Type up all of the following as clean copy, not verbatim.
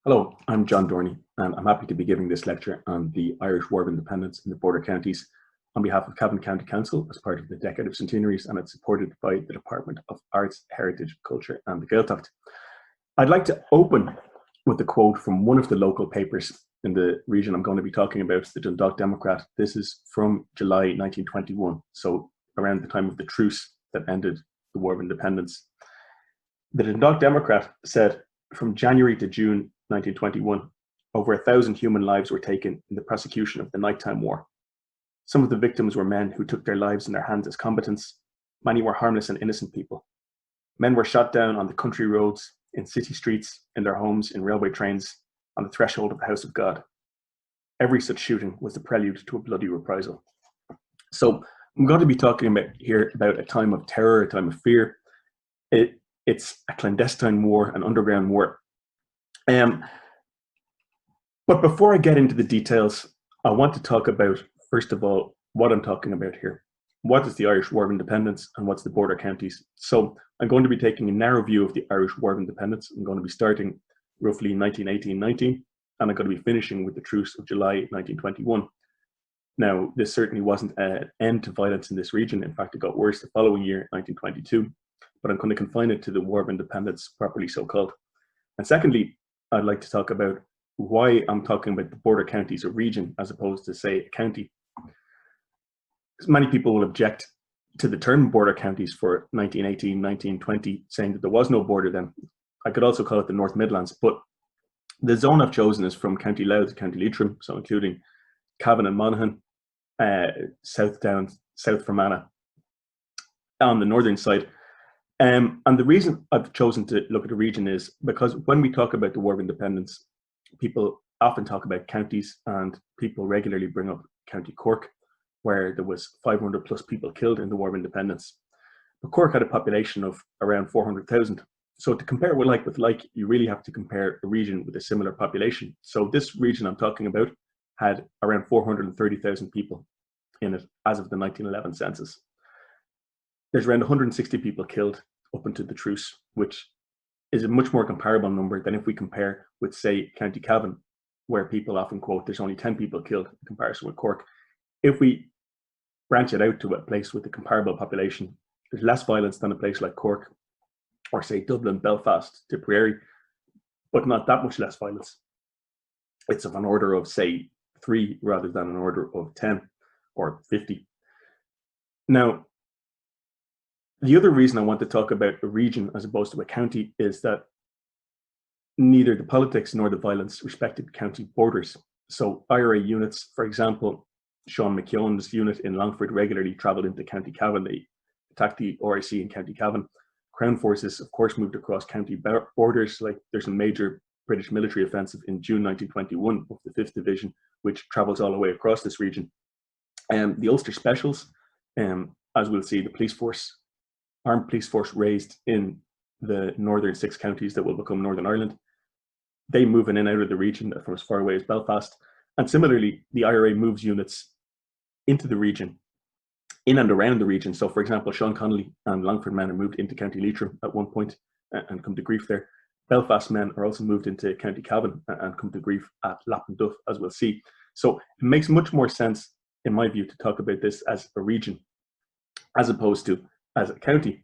Hello, I'm John Dorney, and I'm happy to be giving this lecture on the Irish War of Independence in the border counties on behalf of Cavan County Council as part of the Decade of Centenaries, and it's supported by the Department of Arts, Heritage, Culture and the Gaeltacht. I'd like to open with a quote from one of the local papers in the region I'm going to be talking about, the Dundalk Democrat. This is from July 1921, so around the time of the truce that ended the War of Independence. The Dundalk Democrat said, from January to June 1921, over 1,000 human lives were taken in the prosecution of the nighttime war. Some of the victims were men who took their lives in their hands as combatants. Many were harmless and innocent people. Men were shot down on the country roads, in city streets, in their homes, in railway trains, on the threshold of the house of God. Every such shooting was the prelude to a bloody reprisal. So I'm going to be talking about a time of terror, a time of fear. It's a clandestine war, an underground war. But before I get into the details, I want to talk about, first of all, what I'm talking about here. What is the Irish War of Independence and what's the border counties? So I'm going to be taking a narrow view of the Irish War of Independence. I'm going to be starting roughly 1918-19, and I'm going to be finishing with the Truce of July 1921. Now, this certainly wasn't an end to violence in this region. In fact, it got worse the following year, 1922, but I'm going to confine it to the War of Independence, properly so called. And secondly, I'd like to talk about why I'm talking about the border counties, a region, as opposed to, say, a county. Because many people will object to the term border counties for 1918, 1920, saying that there was no border then. I could also call it the North Midlands, but the zone I've chosen is from County Louth to County Leitrim, so including Cavan and Monaghan, South Down, South Fermanagh, on the northern side. And the reason I've chosen to look at the region is because when we talk about the War of Independence, people often talk about counties, and people regularly bring up County Cork, where there was 500 plus people killed in the War of Independence. But Cork had a population of around 400,000. So to compare with like, you really have to compare a region with a similar population. So this region I'm talking about had around 430,000 people in it as of the 1911 census. There's around 160 people killed up until the truce, which is a much more comparable number than if we compare with, say, County Cavan, where people often quote there's only 10 people killed in comparison with Cork. If we branch it out to a place with a comparable population, there's less violence than a place like Cork, or say Dublin, Belfast, Tipperary, but not that much less violence. It's of an order of, say, 3 rather than an order of 10 or 50. Now, the other reason I want to talk about a region as opposed to a county is that neither the politics nor the violence respected county borders. So IRA units, for example, Sean McKeown's unit in Longford regularly travelled into County Cavan. They attacked the RIC in County Cavan. Crown forces, of course, moved across county borders. Like, there's a major British military offensive in June 1921 of the 5th Division, which travels all the way across this region. The Ulster Specials, as we'll see, the police force, armed police force raised in the northern 6 counties that will become Northern Ireland. They move in and out of the region from as far away as Belfast. And similarly, the IRA moves units into the region, in and around the region. So, for example, Sean Connolly and Longford men are moved into County Leitrim at one point and come to grief there. Belfast men are also moved into County Cavan and come to grief at Lappenduff, as we'll see. So it makes much more sense, in my view, to talk about this as a region as opposed to as a county.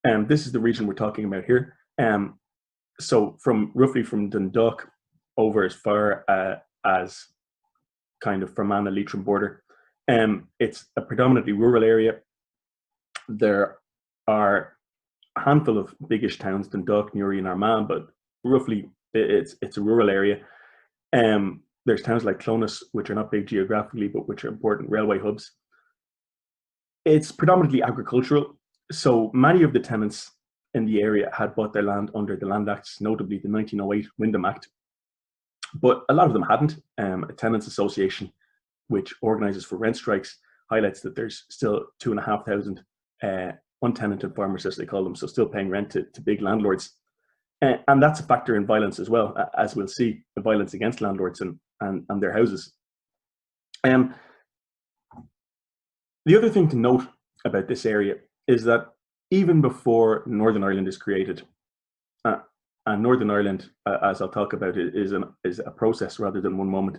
And this is the region we're talking about here. So roughly from Dundalk over as far as kind of Fermanagh Leitrim border, it's a predominantly rural area. There are a handful of biggish towns, Dundalk, Newry and Armagh, but roughly it's a rural area. There's towns like Clonus, which are not big geographically, but which are important railway hubs. It's predominantly agricultural, so many of the tenants in the area had bought their land under the Land Acts, notably the 1908 Wyndham Act, but a lot of them hadn't. A tenants association, which organises for rent strikes, highlights that there's still 2,500 untenanted farmers, as they call them, so still paying rent to big landlords. And that's a factor in violence as well, as we'll see, the violence against landlords and their houses. The other thing to note about this area is that even before Northern Ireland is created, And Northern Ireland, as I'll talk about, is a process rather than one moment.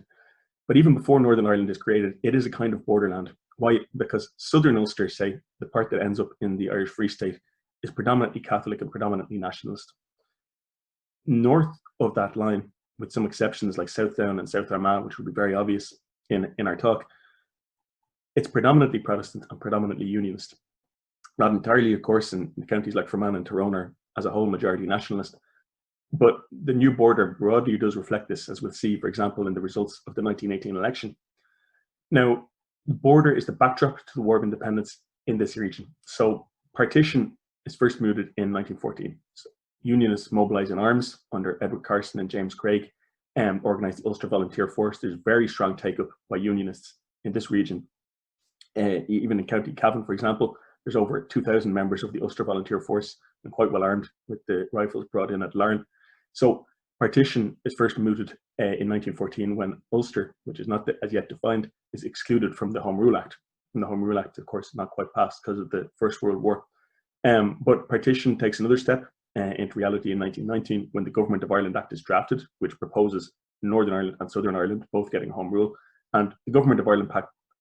But even before Northern Ireland is created, it is a kind of borderland. Why? Because Southern Ulster, say, the part that ends up in the Irish Free State, is predominantly Catholic and predominantly nationalist. North of that line, with some exceptions like South Down and South Armagh, which will be very obvious in our talk, it's predominantly Protestant and predominantly Unionist. Not entirely, of course, in counties like Fermanagh and Tyrone are, as a whole, majority nationalist. But the new border broadly does reflect this, as we'll see, for example, in the results of the 1918 election. Now, the border is the backdrop to the War of Independence in this region. So partition is first mooted in 1914. So Unionists mobilise in arms under Edward Carson and James Craig and organised the Ulster Volunteer Force. There's very strong take-up by Unionists in this region. Even in County Cavan, for example, there's over 2,000 members of the Ulster Volunteer Force and quite well armed with the rifles brought in at Larne. So partition is first mooted in 1914 when Ulster, which is not as yet defined, is excluded from the Home Rule Act. And the Home Rule Act, of course, is not quite passed because of the First World War. But partition takes another step into reality in 1919 when the Government of Ireland Act is drafted, which proposes Northern Ireland and Southern Ireland both getting Home Rule. And the Government of Ireland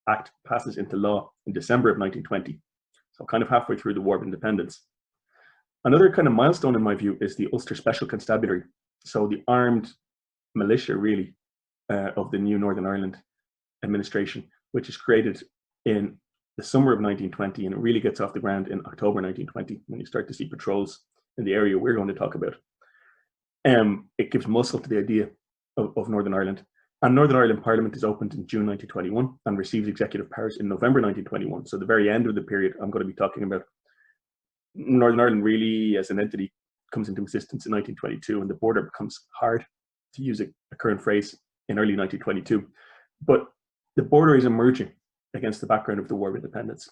Act passes into law in December of 1920. So kind of halfway through the War of Independence. Another kind of milestone in my view is the Ulster Special Constabulary. So the armed militia really of the new Northern Ireland administration, which is created in the summer of 1920, and it really gets off the ground in October 1920 when you start to see patrols in the area we're going to talk about. It gives muscle to the idea of Northern Ireland. And Northern Ireland Parliament is opened in June 1921 and receives executive powers in November 1921. So the very end of the period I'm going to be talking about. Northern Ireland really, as an entity, comes into existence in 1922, and the border becomes hard, to use a current phrase, in early 1922. But the border is emerging against the background of the War of Independence.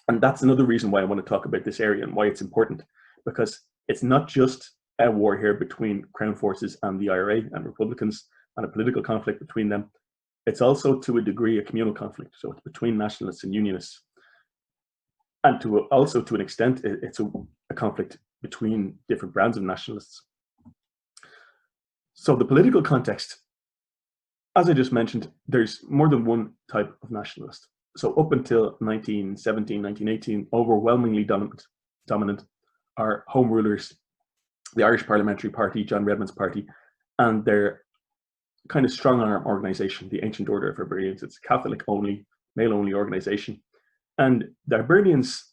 And that's another reason why I want to talk about this area and why it's important, because it's not just a war here between Crown forces and the IRA and Republicans and a political conflict between them. It's also, to a degree, a communal conflict. So it's between nationalists and unionists. And also to an extent, it's a conflict between different brands of nationalists. So the political context, as I just mentioned, there's more than one type of nationalist. So up until 1917, 1918, overwhelmingly dominant are Home Rulers, the Irish Parliamentary Party, John Redmond's party, and their kind of strong arm organisation, the Ancient Order of Hibernians. It's a Catholic only, male only organisation. And the Hibernians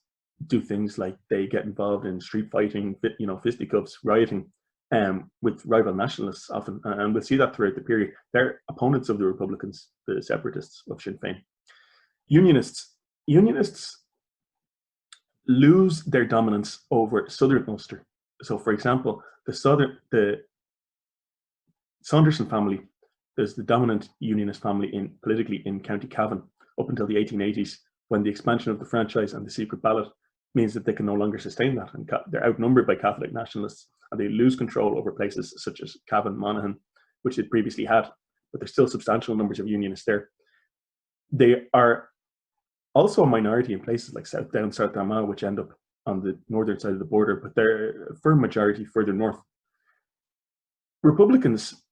do things like they get involved in street fighting, fisticuffs, rioting, with rival nationalists often, and we'll see that throughout the period. They're opponents of the Republicans, the separatists of Sinn Féin. Unionists lose their dominance over Southern Ulster. So, for example, the Saunderson family is the dominant Unionist family politically in County Cavan up until the 1880s, when the expansion of the franchise and the secret ballot means that they can no longer sustain that, and they're outnumbered by Catholic nationalists, and they lose control over places such as Cavan, Monaghan, which they previously had, but there's still substantial numbers of Unionists there. They are also a minority in places like South Down, South Armagh, which end up on the northern side of the border, but they're a firm majority further north. Republicans,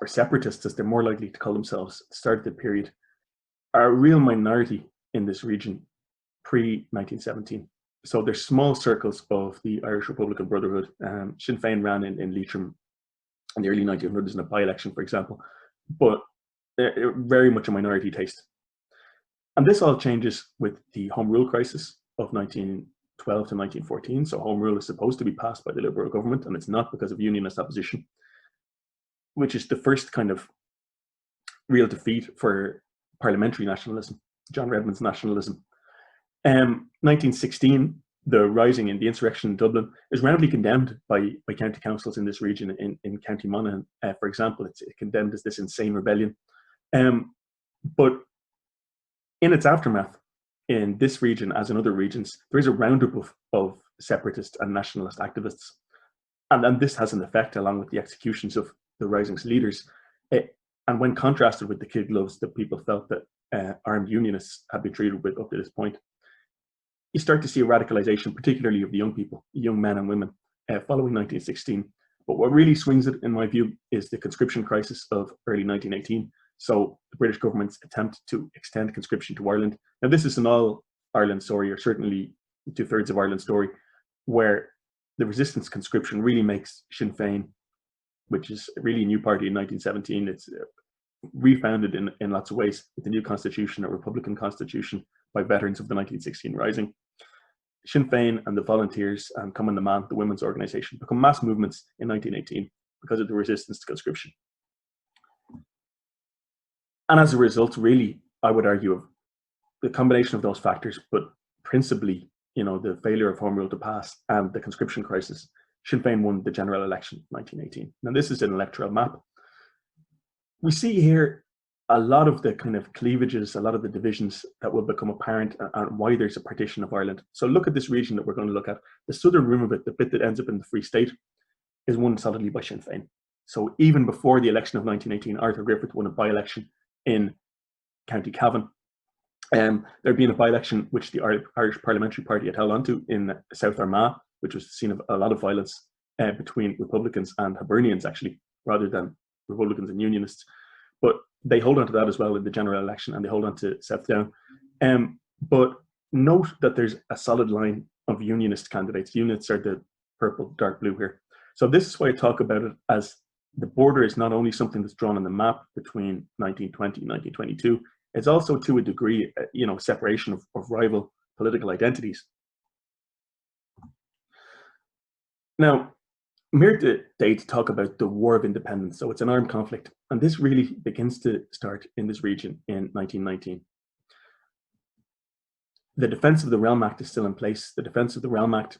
or separatists as they're more likely to call themselves at the start of the period, are a real minority in this region pre-1917. So there's small circles of the Irish Republican Brotherhood. Sinn Féin ran in Leitrim in the early 1900s in a by-election, for example, but they're very much a minority taste. And this all changes with the Home Rule crisis of 1912 to 1914. So Home Rule is supposed to be passed by the Liberal government, and it's not because of Unionist opposition, which is the first kind of real defeat for parliamentary nationalism, John Redmond's nationalism. 1916, the rising in the insurrection in Dublin is roundly condemned by county councils in this region. In County Monaghan, for example, it's condemned as this insane rebellion. But in its aftermath, in this region, as in other regions, there is a roundup of separatist and nationalist activists. And this has an effect, along with the executions of the rising's leaders. And when contrasted with the kid gloves that people felt that armed unionists had been treated with up to this point, you start to see a radicalization, particularly of the young people, young men and women, following 1916. But what really swings it, in my view, is the conscription crisis of early 1918. So the British government's attempt to extend conscription to Ireland. Now, this is an all-Ireland story, or certainly 2/3 of Ireland story, where the resistance conscription really makes Sinn Féin, which is really a new party in 1917. It's refounded in lots of ways with the new constitution, a Republican constitution by veterans of the 1916 Rising. Sinn Féin and the Volunteers and Cumann na Man, the women's organisation, become mass movements in 1918 because of the resistance to conscription. And as a result, really, I would argue, of the combination of those factors, but principally, the failure of Home Rule to pass and the conscription crisis, Sinn Féin won the general election in 1918. Now, this is an electoral map. We see here a lot of the kind of cleavages, a lot of the divisions that will become apparent, and why there's a partition of Ireland. So look at this region that we're going to look at. The southern rim of it, the bit that ends up in the Free State, is won solidly by Sinn Féin. So even before the election of 1918, Arthur Griffith won a by-election in County Cavan. There had been a by-election which the Irish Parliamentary Party had held onto in South Armagh, which was the scene of a lot of violence between Republicans and Hibernians, actually, rather than Republicans and Unionists. But they hold on to that as well in the general election, and they hold on to South Down. But note that there's a solid line of Unionist candidates. Unionists are the purple, dark blue here. So this is why I talk about it as the border is not only something that's drawn on the map between 1920 and 1922, it's also, to a degree, separation of rival political identities. Now, I'm here today to talk about the War of Independence. So it's an armed conflict, and this really begins to start in this region in 1919. The Defence of the Realm Act is still in place. The Defence of the Realm Act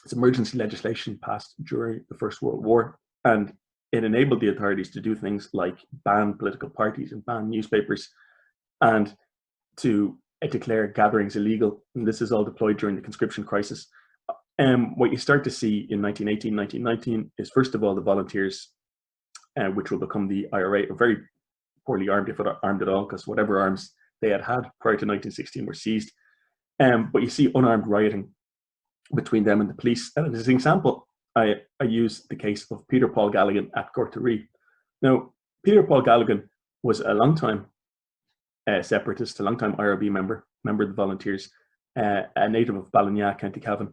is emergency legislation passed during the First World War, and it enabled the authorities to do things like ban political parties and ban newspapers, and to declare gatherings illegal. And this is all deployed during the conscription crisis. What you start to see in 1918, 1919 is, first of all, the Volunteers, which will become the IRA, are very poorly armed, if armed at all, because whatever arms they had prior to 1916 were seized. But you see unarmed rioting between them and the police. And as an example, I use the case of Peter Paul Galligan at Gortary. Now, Peter Paul Galligan was a long-time separatist, a long-time IRB member of the Volunteers, a native of Ballinagh, County Cavan.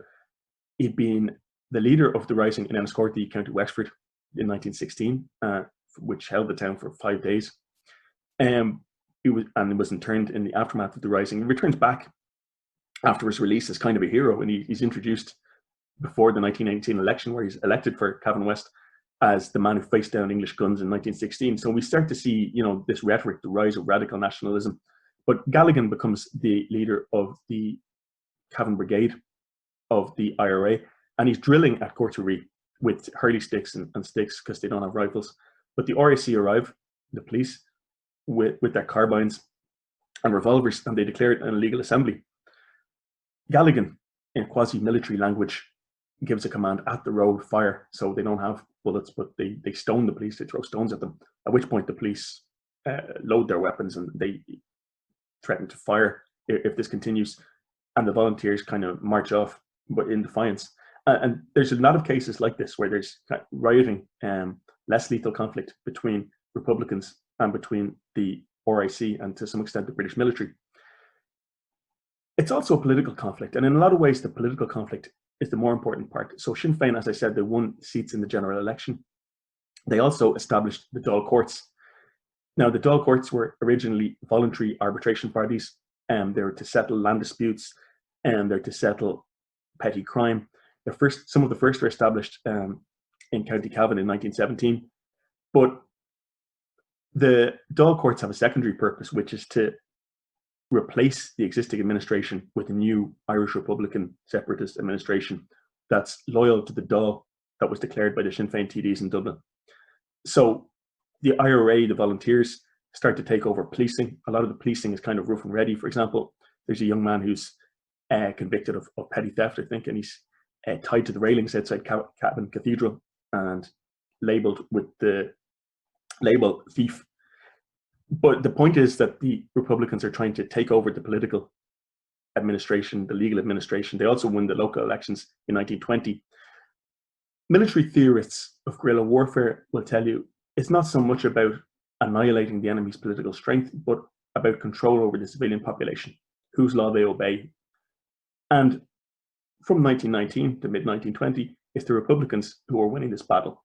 He'd been the leader of the rising in Enniscorthy, County Wexford, in 1916, which held the town for 5 days. He was interned in the aftermath of the rising. He returns back after his release as kind of a hero, and he's introduced before the 1918 election, where he's elected for Cavan West as the man who faced down English guns in 1916. So we start to see, this rhetoric, the rise of radical nationalism. But Galligan becomes the leader of the Cavan Brigade of the IRA, and he's drilling at Gortary with hurley sticks and sticks because they don't have rifles. But the RAC arrive, the police, with their carbines and revolvers, and they declare it an illegal assembly. Galligan, in quasi-military language, gives a command at the road, fire. So they don't have bullets, but they stone the police, they throw stones at them, at which point the police load their weapons and they threaten to fire if this continues. And the Volunteers kind of march off, but in defiance. And there's a lot of cases like this where there's rioting, less lethal conflict between Republicans and between the RIC and to some extent the British military. It's also a political conflict, and in a lot of ways the political conflict is the more important part. So Sinn Féin, as I said, they won seats in the general election. They also established the Dáil Courts. Now, the Dáil Courts were originally voluntary arbitration parties, and they were to settle land disputes, and they're to settle petty crime. Some of the first were established in County Cavan in 1917, but the Dáil Courts have a secondary purpose, which is to replace the existing administration with a new Irish Republican separatist administration that's loyal to the Dáil that was declared by the Sinn Féin TDs in Dublin. So the IRA, the Volunteers, start to take over policing. A lot of the policing is kind of rough and ready. For example, there's a young man who's convicted of petty theft, I think, and he's tied to the railings outside Cavan Cathedral and labelled with the label thief. But the point is that the Republicans are trying to take over the political administration, the legal administration. They also won the local elections in 1920. Military theorists of guerrilla warfare will tell you it's not so much about annihilating the enemy's political strength, but about control over the civilian population, whose law they obey. And from 1919 to mid-1920, it's the Republicans who are winning this battle.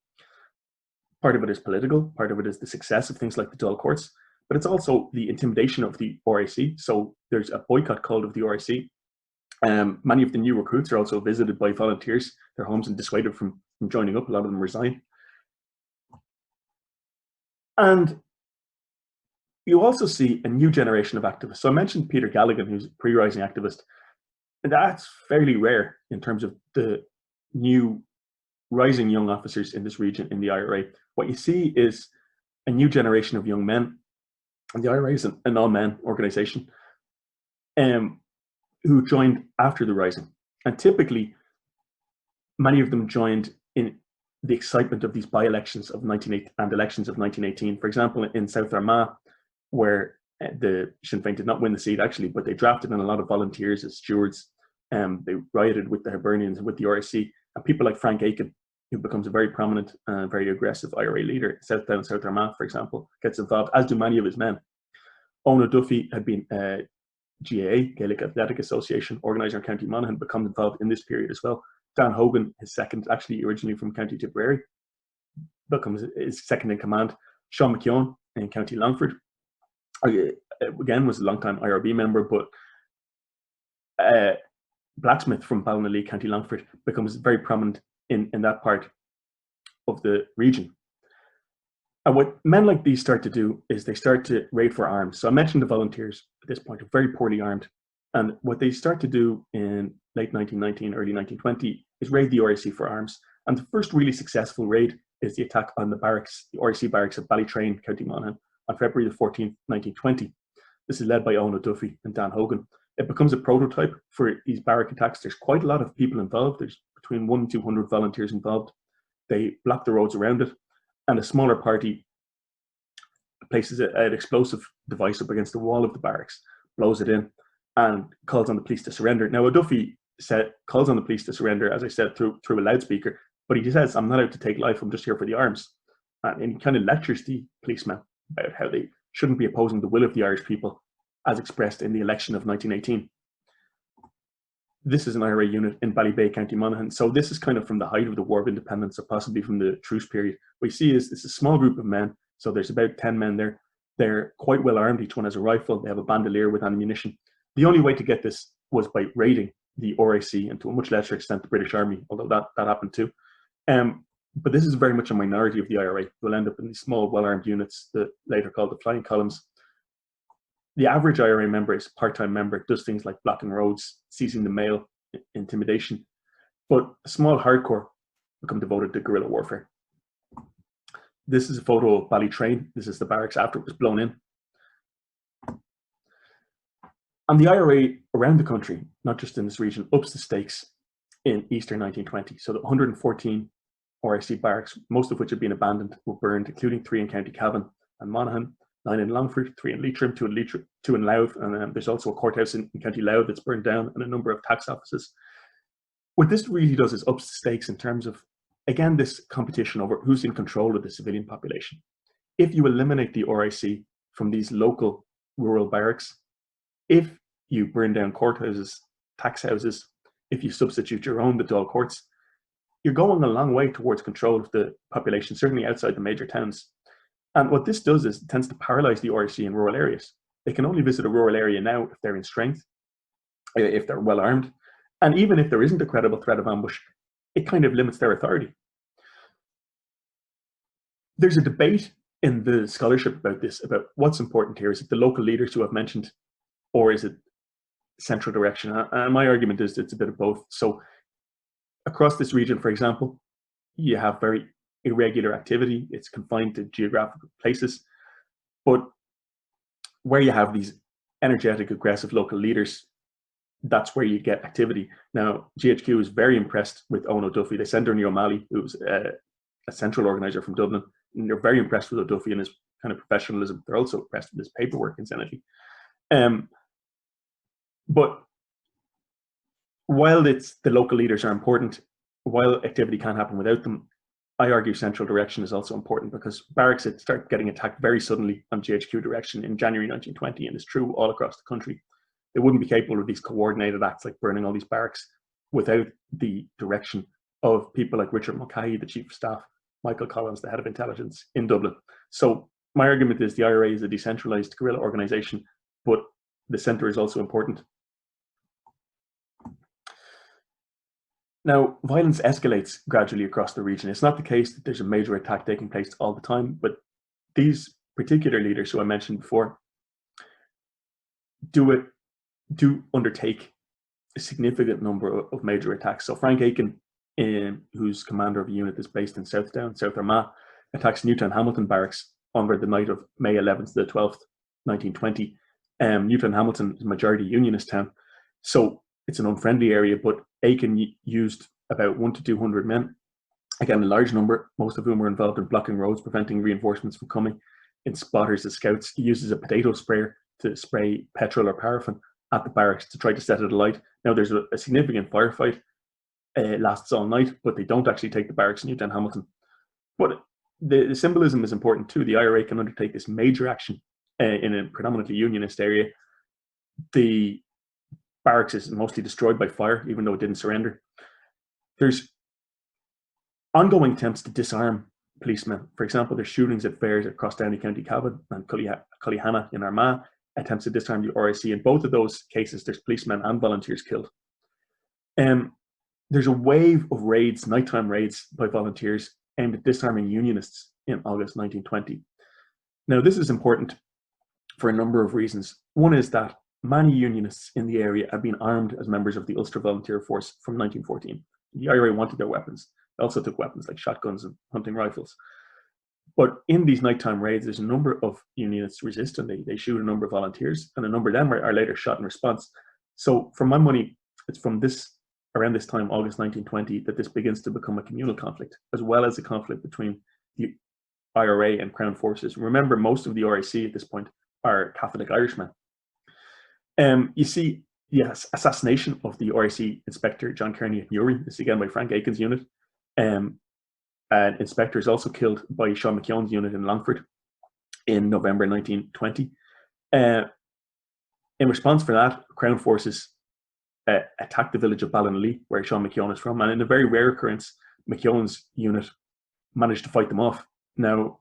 Part of it is political, part of it is the success of things like the Dáil courts, but it's also the intimidation of the RIC. So there's a boycott called of the RIC. Many of the new recruits are also visited by volunteers, their homes, and dissuaded from joining up. A lot of them resign. And you also see a new generation of activists. So I mentioned Peter Callaghan, who's a pre-rising activist. And that's fairly rare in terms of the new rising young officers in this region in the IRA. What you see is a new generation of young men, and the IRA is an all-men organization, who joined after the rising. And typically, many of them joined in the excitement of these by-elections of 1980 and elections of 1918. For example, in South Armagh, where the Sinn Féin did not win the seat actually, but they drafted in a lot of volunteers as stewards. They rioted with the Hibernians and with the RSC, and people like Frank Aiken, who becomes a very prominent, very aggressive IRA leader, South Armagh, for example, gets involved, as do many of his men. Ona Duffy had been GAA, Gaelic Athletic Association, organiser in County Monaghan, becomes involved in this period as well. Dan Hogan, his second, actually originally from County Tipperary, becomes his second in command. Sean McKeown in County Longford, again, was a long-time IRB member, but Blacksmith from Ballinallee, County Longford, becomes very prominent in that part of the region. And what men like these start to do is they start to raid for arms. So I mentioned the volunteers at this point are very poorly armed. And what they start to do in late 1919, early 1920 is raid the RIC for arms. And the first really successful raid is the attack on the barracks, the RIC barracks at Ballytrain, County Monaghan, on February the 14th, 1920. This is led by Ona Duffy and Dan Hogan. It becomes a prototype for these barrack attacks. There's quite a lot of people involved. There's between 100 and 200 volunteers involved. They block the roads around it, and a smaller party places an explosive device up against the wall of the barracks, blows it in, and calls on the police to surrender. Now, O'Duffy calls on the police to surrender, as I said, through a loudspeaker, but he says, "I'm not out to take life, I'm just here for the arms." And he kind of lectures the policemen about how they shouldn't be opposing the will of the Irish people as expressed in the election of 1918. This is an IRA unit in Ballybay, County Monaghan. So this is kind of from the height of the War of Independence, or possibly from the truce period. What you see is it's a small group of men. So there's about 10 men there. They're quite well armed. Each one has a rifle. They have a bandolier with ammunition. The only way to get this was by raiding the RIC, and to a much lesser extent the British Army, although that happened too. But this is very much a minority of the IRA. They'll end up in these small, well-armed units that later called the flying columns. The average IRA member is a part-time member, does things like blocking roads, seizing the mail, intimidation. But a small hardcore become devoted to guerrilla warfare. This is a photo of Ballytrain. This is the barracks after it was blown in. And the IRA around the country, not just in this region, ups the stakes in Easter 1920. So the 114 RIC barracks, most of which had been abandoned, were burned, including 3 in County Cavan and Monaghan, 9 in Longford, 3 in Leitrim, 2 in Louth, and there's also a courthouse in County Louth that's burned down, and a number of tax offices. What this really does is ups the stakes in terms of, again, this competition over who's in control of the civilian population. If you eliminate the RIC from these local rural barracks, if you burn down courthouses, tax houses, if you substitute your own, the Dáil courts, you're going a long way towards control of the population, certainly outside the major towns. And what this does is it tends to paralyze the RIC in rural areas. They can only visit a rural area now if they're in strength, if they're well armed, and even if there isn't a credible threat of ambush, it kind of limits their authority. There's a debate in the scholarship about this, about what's important here. Is it the local leaders who I've mentioned, or is it central direction? And my argument is it's a bit of both. So across this region, for example, you have very irregular activity. It's confined to geographical places. But where you have these energetic, aggressive local leaders, that's where you get activity. Now, GHQ is very impressed with Ona Duffy. They send Dorney O'Malley, who's a central organizer from Dublin, and they're very impressed with O'Duffy and his kind of professionalism. They're also impressed with his paperwork, incidentally. But while the local leaders are important, while activity can happen without them, I argue central direction is also important, because barracks had started getting attacked very suddenly on GHQ direction in January 1920, and it's true all across the country. They wouldn't be capable of these coordinated acts like burning all these barracks without the direction of people like Richard Mulcahy, the Chief of Staff, Michael Collins, the Head of Intelligence in Dublin. So my argument is the IRA is a decentralized guerrilla organization, but the centre is also important. Now, violence escalates gradually across the region. It's not the case that there's a major attack taking place all the time, but these particular leaders who I mentioned before do undertake a significant number of major attacks. So Frank Aiken, who's commander of a unit that's based in Southdown, South Armagh, attacks Newtown Hamilton Barracks on the night of May 11th to the 12th, 1920. Newtown Hamilton is a majority unionist town, so it's an unfriendly area, but Aiken used about 100 to 200 men, again a large number, most of whom were involved in blocking roads, preventing reinforcements from coming, in spotters as scouts. He uses a potato sprayer to spray petrol or paraffin at the barracks to try to set it alight. Now there's a significant firefight, lasts all night, but they don't actually take the barracks in Newtown Hamilton. But the symbolism is important too. The IRA can undertake this major action in a predominantly unionist area. The barracks is mostly destroyed by fire, even though it didn't surrender. There's ongoing attempts to disarm policemen. For example, there's shootings at fairs at Crossdowney County Cavan and Cullyhanna in Armagh, attempts to disarm the RIC. In both of those cases, there's policemen and volunteers killed. There's a wave of raids, nighttime raids by volunteers aimed at disarming unionists in August 1920. Now, this is important for a number of reasons. One is that many unionists in the area had been armed as members of the Ulster Volunteer Force from 1914. The IRA wanted their weapons. They also took weapons like shotguns and hunting rifles. But in these nighttime raids, there's a number of unionists resist, and they shoot a number of volunteers, and a number of them are later shot in response. So for my money, it's from around this time, August 1920, that this begins to become a communal conflict, as well as a conflict between the IRA and Crown forces. Remember, most of the RIC at this point are Catholic Irishmen. You see the assassination of the RIC Inspector John Kearney at Newry. This is again by Frank Aiken's unit. An inspector is also killed by Sean McKeown's unit in Longford in November 1920. In response for that, Crown forces attacked the village of Ballinolea, where Sean McKeown is from, and in a very rare occurrence, McKeown's unit managed to fight them off. Now,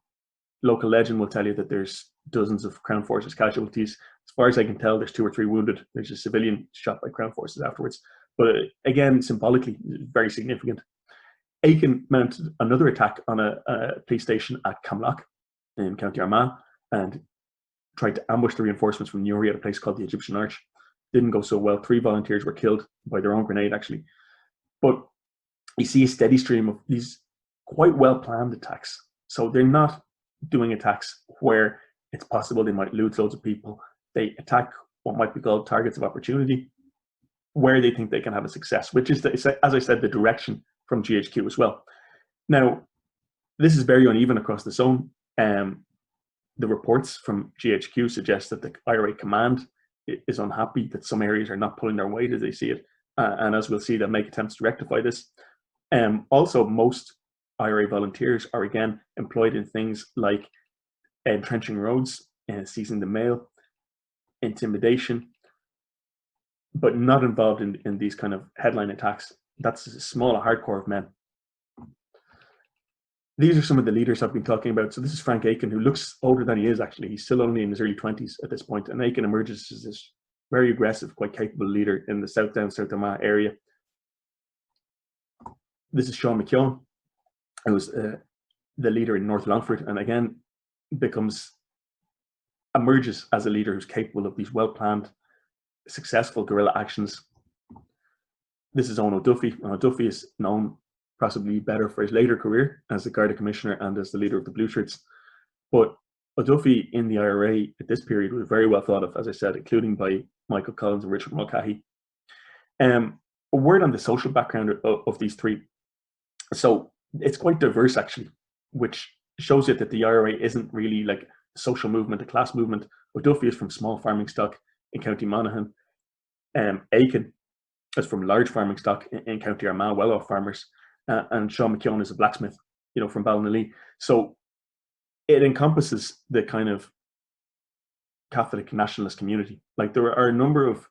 local legend will tell you that there's dozens of Crown forces casualties. As far as I can tell, there's 2 or 3 wounded. There's a civilian shot by Crown forces afterwards. But again, symbolically, very significant. Aiken mounted another attack on a police station at Camlock in County Armagh and tried to ambush the reinforcements from Newry at a place called the Egyptian Arch. Didn't go so well. 3 volunteers were killed by their own grenade, actually. But you see a steady stream of these quite well-planned attacks. So they're not doing attacks where it's possible they might lose loads of people. They attack what might be called targets of opportunity, where they think they can have a success, which is, as I said, the direction from GHQ as well. Now, this is very uneven across the zone. The reports from GHQ suggest that the IRA command is unhappy that some areas are not pulling their weight as they see it, and as we'll see, they'll make attempts to rectify this. Also, most IRA volunteers are again employed in things like entrenching roads, seizing the mail, intimidation, but not involved in these kind of headline attacks. That's a small hardcore of men. These are some of the leaders I've been talking about. So this is Frank Aiken, who looks older than he is actually. He's still only in his early 20s at this point, and Aiken emerges as this very aggressive, quite capable leader in the Southdown, South Armagh area. This is Sean McKeown, who was the leader in North Longford, and again emerges as a leader who's capable of these well-planned, successful guerrilla actions. This is Owen O'Duffy. And O'Duffy is known possibly better for his later career as the Garda Commissioner and as the leader of the Blue Shirts. But O'Duffy in the IRA at this period was very well thought of, as I said, including by Michael Collins and Richard Mulcahy. A word on the social background of these 3. So it's quite diverse, actually, which shows you that the IRA isn't really like a social movement, a class movement. O'Duffy is from small farming stock in County Monaghan. Aiken is from large farming stock in County Armagh, well-off farmers. and Sean McKeown is a blacksmith, from Ballinolea. So it encompasses the kind of Catholic nationalist community. Like, there are a number of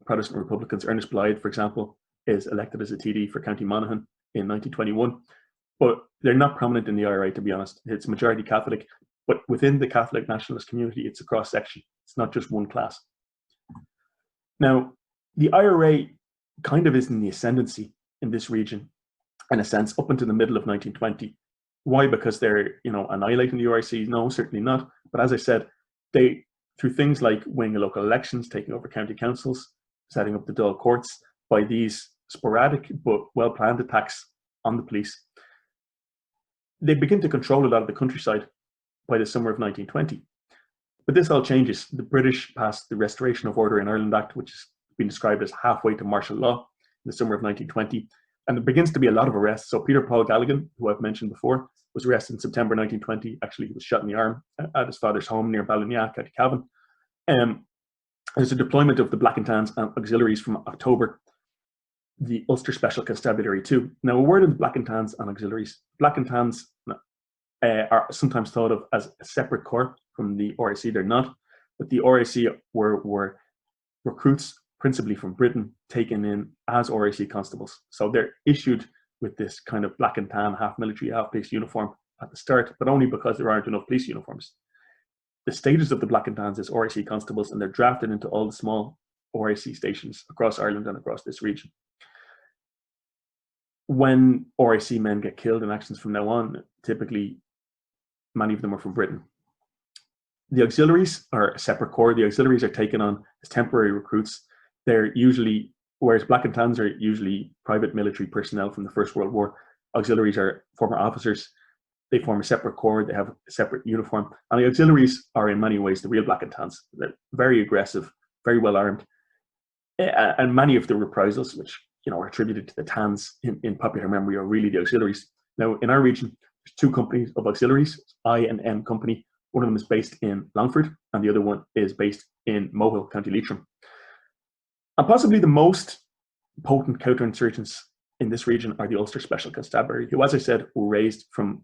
Protestant Republicans. Ernest Blythe, for example, is elected as a TD for County Monaghan in 1921, but they're not prominent in the IRA, to be honest. It's majority Catholic, but within the Catholic nationalist community, it's a cross-section. It's not just one class. Now, the IRA kind of is in the ascendancy in this region, in a sense, up until the middle of 1920. Why? Because they're, annihilating the RIC? No, certainly not. But as I said, they, through things like winning local elections, taking over county councils, setting up the Dáil courts, by these sporadic but well-planned attacks on the police, they begin to control a lot of the countryside by the summer of 1920. But this all changes. The British passed the Restoration of Order in Ireland Act, which has been described as halfway to martial law, in the summer of 1920. And there begins to be a lot of arrests. So Peter Paul Galligan, who I've mentioned before, was arrested in September 1920. Actually, he was shot in the arm at his father's home near Ballinolea, County Cavan. There's a deployment of the Black and Tans and auxiliaries from October. The Ulster Special Constabulary too. Now, a word on the Black and Tans and auxiliaries. Black and Tans are sometimes thought of as a separate corps from the RIC. They're not, but the RIC were recruits principally from Britain, taken in as RIC constables. So they're issued with this kind of black and tan, half military, half police uniform at the start, but only because there aren't enough police uniforms. The status of the Black and Tans is RIC constables, and they're drafted into all the small RIC stations across Ireland and across this region. When RIC men get killed in actions from now on, typically many of them are from Britain. The auxiliaries are a separate corps. The auxiliaries are taken on as temporary recruits. They're usually, whereas Black and Tans are usually private military personnel from the First World War, auxiliaries are former officers. They form a separate corps. They have a separate uniform. And the auxiliaries are in many ways the real Black and Tans. They're very aggressive, very well armed. And many of the reprisals, which are attributed to the Tans in popular memory, are really the auxiliaries. Now, in our region, there's two companies of auxiliaries, I and M Company. One of them is based in Longford, and the other one is based in Mohill, County Leitrim. And possibly the most potent counterinsurgents in this region are the Ulster Special Constabulary, who, as I said, were raised from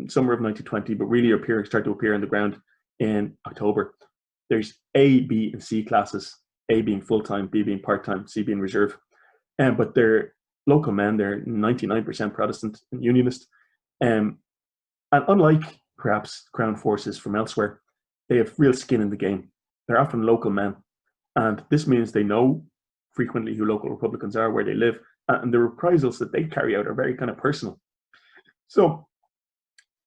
summer of 1920, but really start to appear on the ground in October. There's A, B, and C classes, A being full-time, B being part-time, C being reserve. But they're local men. They're 99% Protestant and Unionist. And unlike perhaps Crown forces from elsewhere, they have real skin in the game. They're often local men. And this means they know frequently who local Republicans are, where they live, and the reprisals that they carry out are very kind of personal. So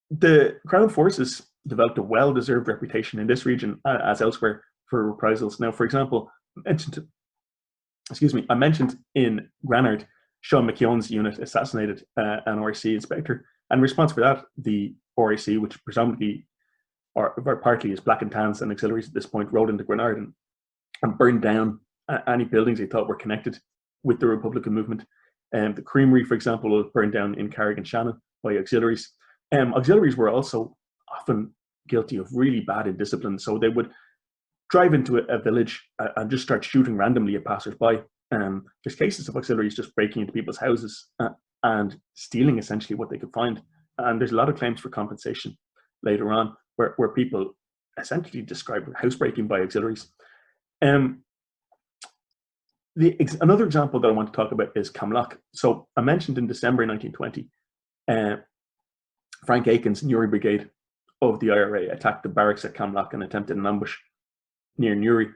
the Crown forces developed a well-deserved reputation in this region, as elsewhere, for reprisals. Now, for example, I mentioned in Granard, Sean McKeown's unit assassinated an RIC inspector. And in response for that, the RIC, which predominantly or partly is Black and Tans and auxiliaries at this point, rode into Granard and burned down any buildings they thought were connected with the Republican movement. The creamery, for example, was burned down in Carrick-on-Shannon by auxiliaries. Auxiliaries were also often guilty of really bad indiscipline. So they would drive into a village and just start shooting randomly at passers-by. There's cases of auxiliaries just breaking into people's houses and stealing essentially what they could find. And there's a lot of claims for compensation later on where people essentially describe housebreaking by auxiliaries. Another example that I want to talk about is Camlock. So I mentioned in December 1920, Frank Aiken's Newry Brigade of the IRA attacked the barracks at Camlock and attempted an ambush near Newry.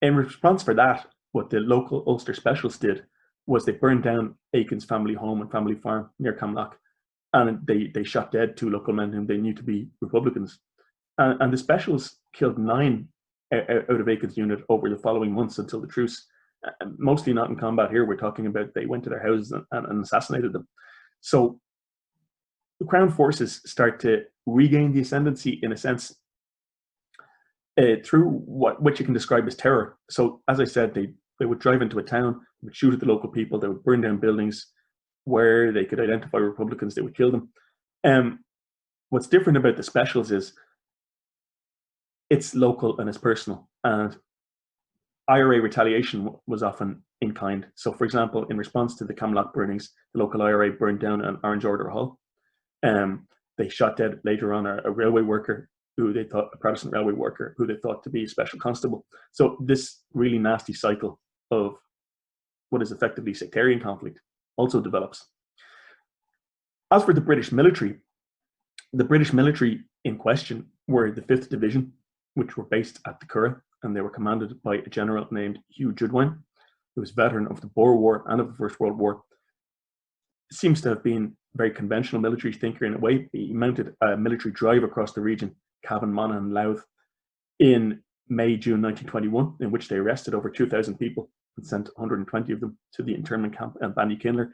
In response for that, what the local Ulster Specials did was they burned down Aiken's family home and family farm near Camlock, and they shot dead 2 local men whom they knew to be Republicans. And the Specials killed 9 out of Aiken's unit over the following months until the truce. Mostly not in combat here. We're talking about they went to their houses and assassinated them. So the Crown forces start to regain the ascendancy in a sense through what you can describe as terror. So as I said, they would drive into a town, would shoot at the local people, they would burn down buildings where they could identify Republicans, they would kill them. What's different about the Specials is it's local and it's personal. And IRA retaliation was often in kind. So, for example, in response to the Camelot burnings, the local IRA burned down an Orange Order hall. They shot dead later on a railway worker who they thought, a Protestant railway worker who they thought to be a special constable. So this really nasty cycle of what is effectively sectarian conflict also develops. As for the British military in question were the 5th Division, which were based at the Curragh, and they were commanded by a general named Hugh Judwine, who was a veteran of the Boer War and of the First World War. Seems to have been a very conventional military thinker in a way. He mounted a military drive across the region, Cavan, Monaghan, Louth, in May, June 1921, in which they arrested over 2,000 people and sent 120 of them to the internment camp in Ballykinler.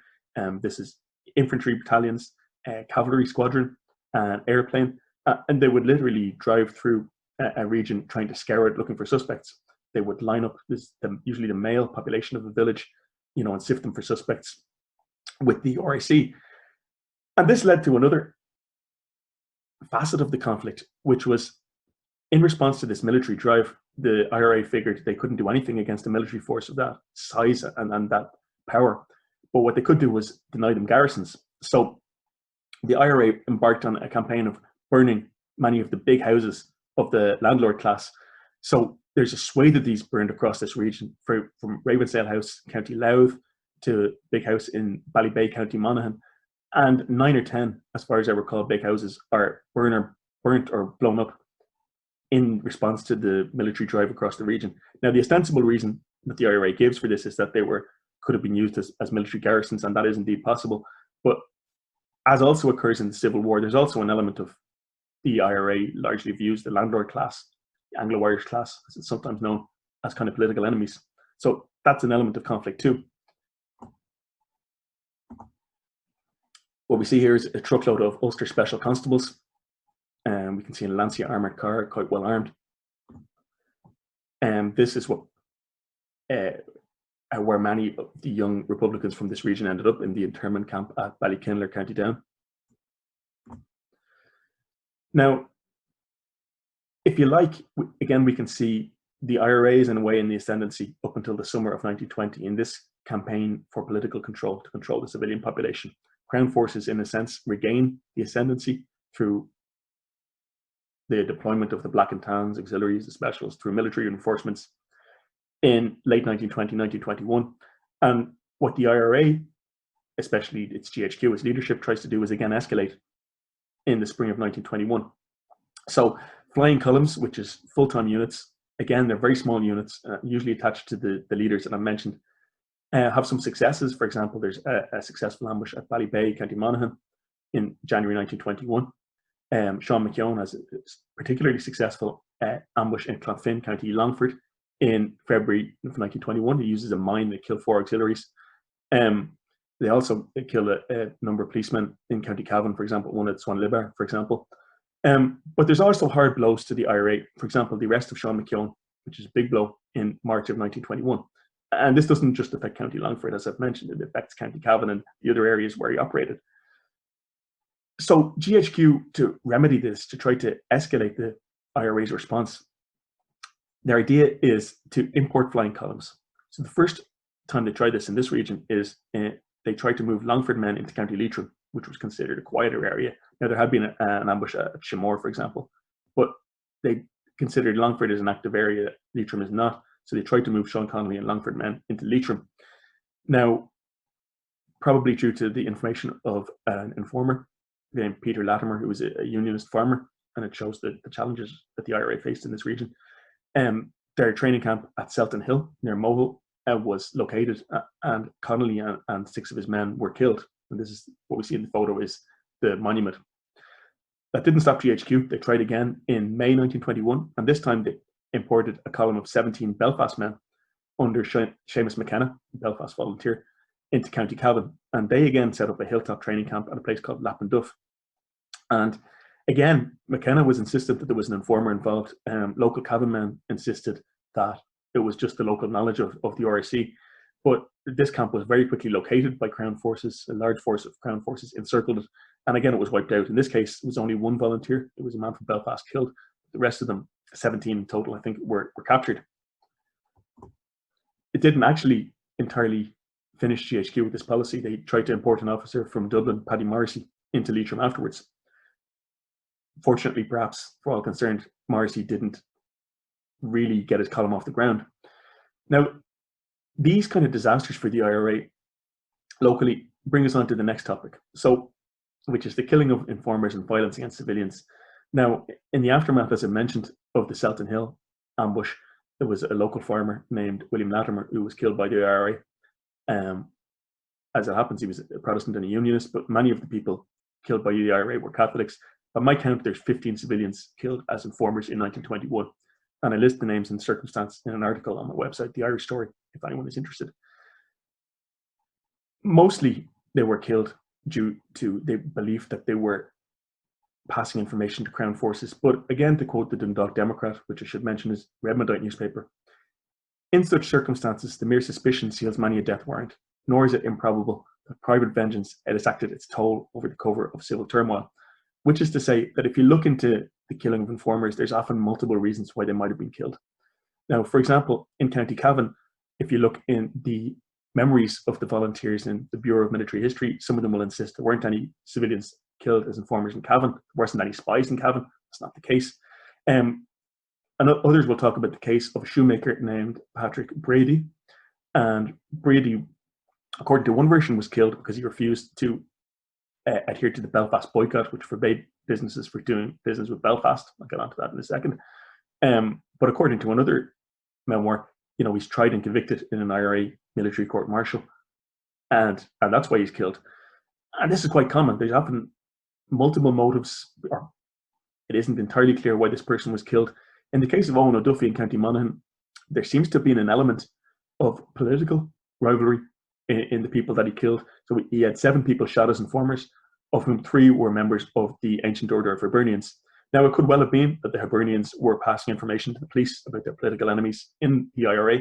This is infantry battalions, cavalry squadron, and airplane, and they would literally drive through a region trying to scour it, looking for suspects. They would line up usually the male population of the village, and sift them for suspects with the RIC. And this led to another facet of the conflict, which was in response to this military drive, the IRA figured they couldn't do anything against a military force of that size and that power. But what they could do was deny them garrisons. So the IRA embarked on a campaign of burning many of the big houses of the landlord class. So there's a swathe of these burned across this region, from Ravensdale House, County Louth, to big house in Ballybay, County Monaghan. And 9 or 10, as far as I recall, big houses are burnt or blown up in response to the military drive across the region. Now, the ostensible reason that the IRA gives for this is that they could have been used as military garrisons, and that is indeed possible. But as also occurs in the Civil War, there's also an element of the IRA largely views the landlord class, the Anglo-Irish class, as it's sometimes known, as kind of political enemies. So that's an element of conflict too. What we see here is a truckload of Ulster Special Constables. And we can see a Lancia armoured car, quite well armed. And this is where many of the young Republicans from this region ended up, in the internment camp at Ballykinler, County Down. Now, if you like, again, we can see the IRAs in a way in the ascendancy up until the summer of 1920 in this campaign for political control, to control the civilian population. Crown forces, in a sense, regain the ascendancy through the deployment of the Black and Tans, auxiliaries, the specials, through military reinforcements in late 1920, 1921. And what the IRA, especially its GHQ, its leadership, tries to do is again escalate in the spring of 1921. So flying columns, which is full-time units, again, they're very small units, usually attached to the leaders that I mentioned, have some successes. For example, there's a successful ambush at Ballybay, County Monaghan in January 1921. Sean McKeown has a particularly successful ambush in Clonfin, County Longford in February of 1921. He uses a mine that killed 4 auxiliaries. They also killed a number of policemen in County Cavan, for example, one at Swanlibar, for example. But there's also hard blows to the IRA. For example, the arrest of Sean McKeown, which is a big blow in March of 1921. And this doesn't just affect County Longford, as I've mentioned, it affects County Cavan and the other areas where he operated. So GHQ, to remedy this, to try to escalate the IRA's response, their idea is to import flying columns. So the first time they tried this in this region is they tried to move Longford men into County Leitrim, which was considered a quieter area. Now, there had been an ambush at Shimore, for example, but they considered Longford as an active area, Leitrim is not. So they tried to move Sean Connolly and Longford men into Leitrim. Now, probably due to the information of an informer named Peter Latimer, who was a unionist farmer, and it shows the challenges that the IRA faced in this region. Their training camp at Selton Hill near Mohill was located, and Connolly and 6 of his men were killed. And this is what we see in the photo, is the monument. That didn't stop GHQ. They tried again in May 1921, and this time they imported a column of 17 Belfast men under Seamus McKenna, a Belfast volunteer, into County Cavan. And they again set up a hilltop training camp at a place called Lappenduff. And again, McKenna was insistent that there was an informer involved. Local Cavan men insisted that it was just the local knowledge of the RIC. But this camp was very quickly located by Crown forces. A large force of Crown forces encircled it. And again, it was wiped out. In this case, it was only 1 volunteer. It was a man from Belfast killed. The rest of them, 17 in total, I think, were captured. it didn't actually entirely finish GHQ with this policy. They tried to import an officer from Dublin, Paddy Morrissey, into Leitrim afterwards. Fortunately, perhaps for all concerned, Morrissey didn't really get his column off the ground. Now, these kind of disasters for the IRA locally bring us on to the next topic, which is the killing of informers and violence against civilians. Now, in the aftermath, as I mentioned, of the Selton Hill ambush, there was a local farmer named William Latimer who was killed by the IRA. As it happens, he was a Protestant and a Unionist, but many of the people killed by the IRA were Catholics. By my count, there's 15 civilians killed as informers in 1921. And I list the names and circumstance in an article on my website, The Irish Story, if anyone is interested. Mostly, they were killed due to the belief that they were passing information to Crown forces. But again, to quote the Dundalk Democrat, which I should mention is Redmondite newspaper, in such circumstances, the mere suspicion seals many a death warrant, nor is it improbable that private vengeance has acted its toll over the cover of civil turmoil. Which is to say that if you look into the killing of informers, there's often multiple reasons why they might have been killed. Now, for example, in County Cavan, if you look in the memories of the volunteers in the Bureau of Military History, some of them will insist there weren't any civilians killed as informers in Cavan. There wasn't any spies in Cavan. That's not the case. And others will talk about the case of a shoemaker named Patrick Brady. And Brady, according to one version, was killed because he refused to adhere to the Belfast boycott, which forbade businesses from doing business with Belfast. I'll get onto that in a second. But according to another memoir, he's tried and convicted in an IRA military court-martial, and that's why he's killed. And this is quite common. There's often multiple motives, or it isn't entirely clear why this person was killed. In the case of Owen O'Duffy in County Monaghan, there seems to have been an element of political rivalry in the people that he killed. So he had 7 people shot as informers, of whom 3 were members of the Ancient Order of Hibernians. Now, it could well have been that the Hibernians were passing information to the police about their political enemies in the IRA,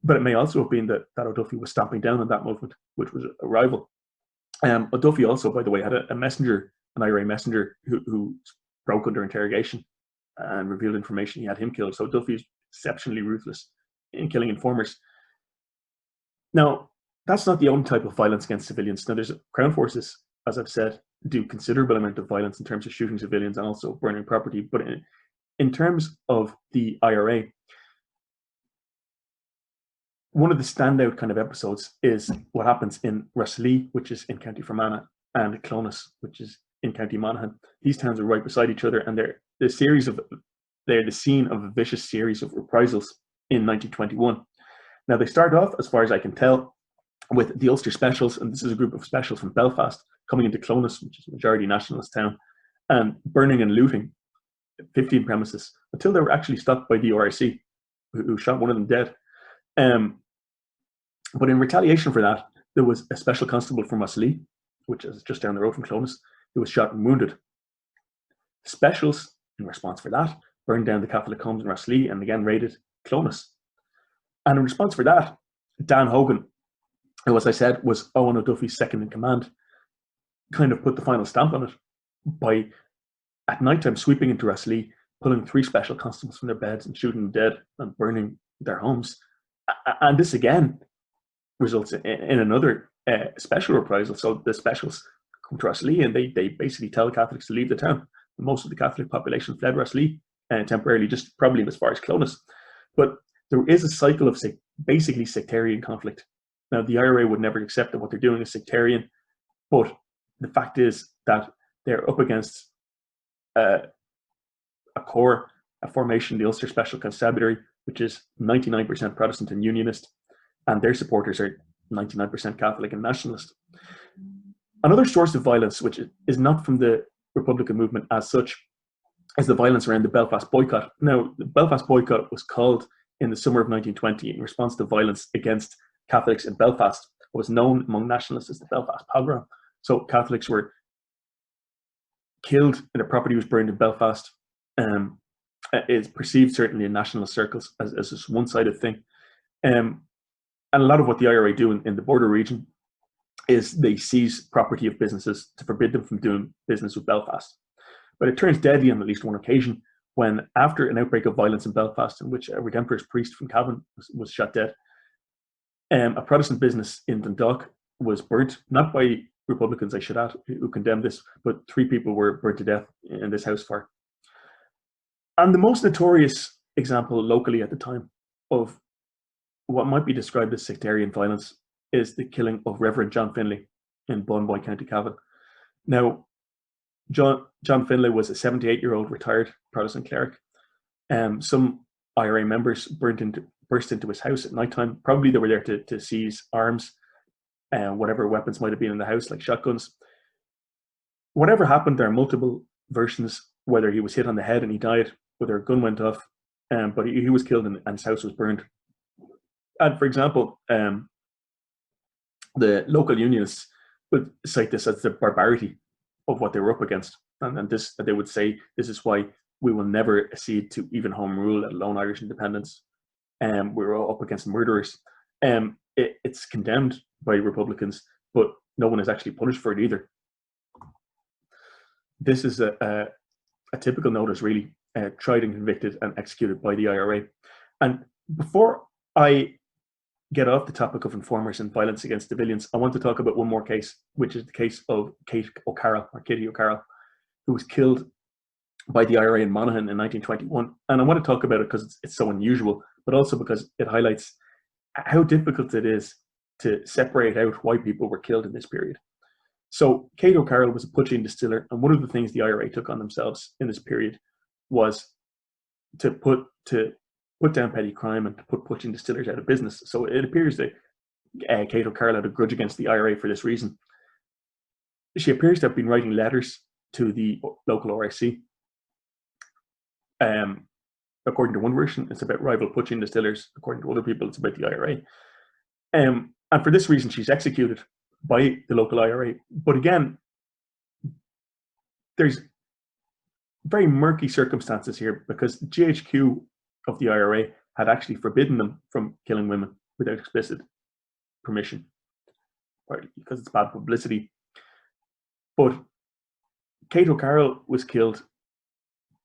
but it may also have been that O'Duffy was stamping down on that movement, which was a rival. O'Duffy also, by the way, had a messenger, an IRA messenger, who broke under interrogation and revealed information. He had him killed. So O'Duffy is exceptionally ruthless in killing informers. Now, that's not the only type of violence against civilians. Now, there's Crown forces, as I've said, do considerable amount of violence in terms of shooting civilians and also burning property. But in terms of the IRA, one of the standout kind of episodes is what happens in Rosslea, which is in County Fermanagh, and Clonus, which is in County Monaghan. These towns are right beside each other, and they're the scene of a vicious series of reprisals in 1921. Now, they start off, as far as I can tell, with the Ulster Specials, and this is a group of specials from Belfast coming into Clonus, which is a majority nationalist town, and burning and looting 15 premises until they were actually stopped by the ORC, who shot one of them dead. But in retaliation for that, there was a special constable from Rosslea, which is just down the road from Clonus, who was shot and wounded. The specials, in response for that, burned down the Catholic homes in Rosslea and again raided Clonus. And in response for that, Dan Hogan, who, as I said, was Owen O'Duffy's second in command, kind of put the final stamp on it by, at night time, sweeping into Rosslea, pulling 3 special constables from their beds and shooting them dead and burning their homes. And this again results in another special reprisal. So the specials come to Rosslea and they basically tell Catholics to leave the town. Most of the Catholic population fled Rosslea temporarily, just probably as far as Clonus. But there is a cycle of basically sectarian conflict. Now, the IRA would never accept that what they're doing is sectarian, but the fact is that they're up against a formation, the Ulster Special Constabulary, which is 99% Protestant and Unionist, and their supporters are 99% Catholic and Nationalist. Another source of violence, which is not from the Republican movement as such, is the violence around the Belfast boycott. Now, the Belfast boycott was called in the summer of 1920 in response to violence against Catholics in Belfast. It was known among nationalists as the Belfast pogrom. So Catholics were killed and their property was burned in Belfast. It's perceived certainly in nationalist circles as this one-sided thing. And a lot of what the IRA do in the border region is they seize property of businesses to forbid them from doing business with Belfast. But it turns deadly on at least one occasion when, after an outbreak of violence in Belfast in which a Redemptorist priest from Cavan was shot dead, A Protestant business in Dundalk was burnt, not by Republicans, I should add, who condemned this, but 3 people were burnt to death in this house fire. And the most notorious example locally at the time of what might be described as sectarian violence is the killing of Reverend John Finlay in Bunboy, County Cavan. Now, John Finlay was a 78-year-old retired Protestant cleric. Some IRA members burst into his house at nighttime. Probably they were there to seize arms and whatever weapons might have been in the house, like shotguns. Whatever happened, there are multiple versions, whether he was hit on the head and he died, whether a gun went off, but he was killed and his house was burned. And for example, the local unionists would cite this as the barbarity of what they were up against. And this, they would say, this is why we will never accede to even home rule, let alone Irish independence. We're all up against murderers. It's condemned by Republicans, but no one is actually punished for it either. This is a typical notice, really, tried and convicted and executed by the IRA. And before I get off the topic of informers and violence against civilians, I want to talk about one more case, which is the case of Kitty O'Carroll, who was killed by the IRA in Monaghan in 1921. And I want to talk about it because it's so unusual, but also because it highlights how difficult it is to separate out why people were killed in this period. So Kate O'Carroll was a poaching distiller, and one of the things the IRA took on themselves in this period was to put down petty crime and to put poaching distillers out of business. So it appears that Kate O'Carroll had a grudge against the IRA for this reason. She appears to have been writing letters to the local RIC. According to one version, it's about rival poaching distillers. According to other people, it's about the IRA. And for this reason, she's executed by the local IRA. But again, there's very murky circumstances here because the GHQ of the IRA had actually forbidden them from killing women without explicit permission, partly because it's bad publicity. But Kate O'Carroll was killed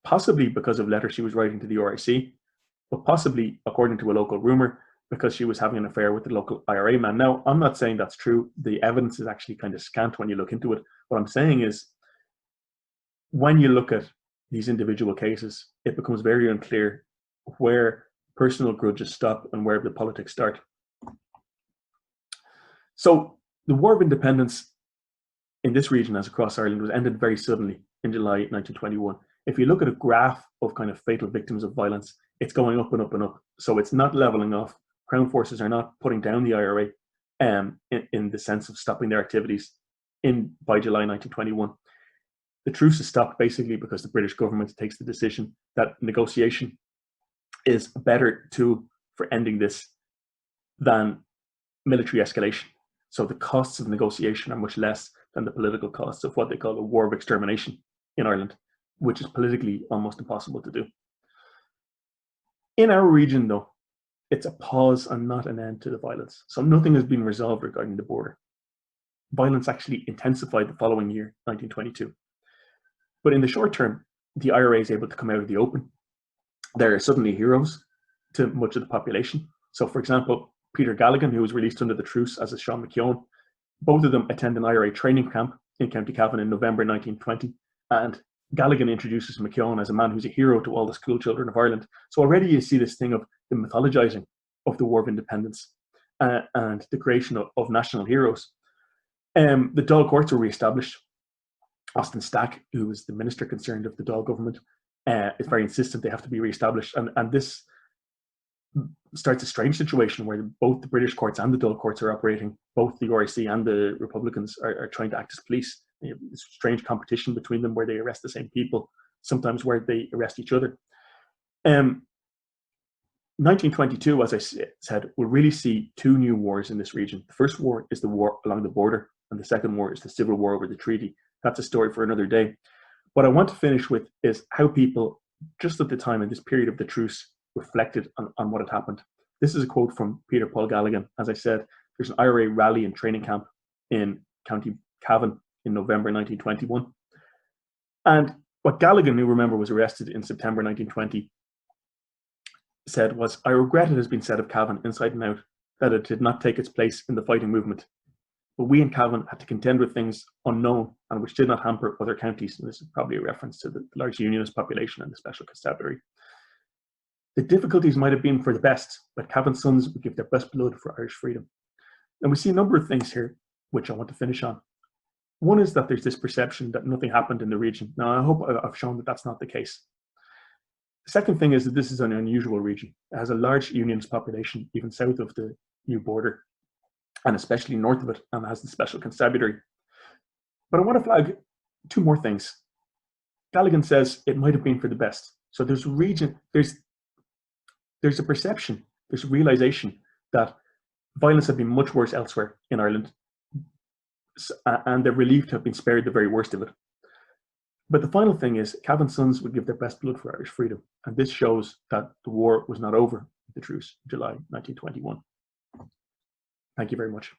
possibly because of letters she was writing to the RIC, but possibly, according to a local rumor, because she was having an affair with the local IRA man. Now, I'm not saying that's true. The evidence is actually kind of scant when you look into it. What I'm saying is, when you look at these individual cases, it becomes very unclear where personal grudges stop and where the politics start. So the War of Independence in this region, as across Ireland, was ended very suddenly in July 1921. If you look at a graph of kind of fatal victims of violence, it's going up and up and up. So it's not leveling off. Crown forces are not putting down the IRA in the sense of stopping their activities by July 1921. The truce is stopped basically because the British government takes the decision that negotiation is a better tool for ending this than military escalation. So the costs of negotiation are much less than the political costs of what they call a war of extermination in Ireland, which is politically almost impossible to do. In our region, though, it's a pause and not an end to the violence. So nothing has been resolved regarding the border. Violence actually intensified the following year, 1922. But in the short term, the IRA is able to come out of the open. They're suddenly heroes to much of the population. So, for example, Peter Galligan, who was released under the truce, as is Sean McKeown, both of them attend an IRA training camp in County Cavan in November 1920. And Galligan introduces McKeown as a man who's a hero to all the school children of Ireland. So already you see this thing of the mythologizing of the War of Independence and the creation of national heroes. The Dáil courts were re-established. Austin Stack, who was the minister concerned of the Dáil government, is very insistent they have to be re-established. And this starts a strange situation where both the British courts and the Dáil courts are operating. Both the RIC and the Republicans are trying to act as police. It's strange competition between them where they arrest the same people, sometimes where they arrest each other. 1922, as I said, will really see 2 new wars in this region. The first war is the war along the border, and the second war is the civil war over the treaty. That's a story for another day. What I want to finish with is how people, just at the time in this period of the truce, reflected on what had happened. This is a quote from Peter Paul Galligan. As I said, there's an IRA rally and training camp in County Cavan in November 1921. And what Galligan, who remember was arrested in September 1920, said was, "I regret it has been said of Cavan inside and out that it did not take its place in the fighting movement. But we in Cavan had to contend with things unknown and which did not hamper other counties. And this is probably a reference to the large unionist population and the special constabulary. The difficulties might have been for the best, but Cavan's sons would give their best blood for Irish freedom. And we see a number of things here, which I want to finish on. One is that there's this perception that nothing happened in the region. Now, I hope I've shown that that's not the case. The second thing is that this is an unusual region. It has a large unionist population, even south of the new border, and especially north of it, and has the special constabulary. But I want to flag two more things. O'Callaghan says it might have been for the best. So there's a region, there's a perception, there's a realization that violence had been much worse elsewhere in Ireland, and they're relieved to have been spared the very worst of it. But the final thing is, Cavan's sons would give their best blood for Irish freedom, and this shows that the war was not over with the truce in July 1921. Thank you very much.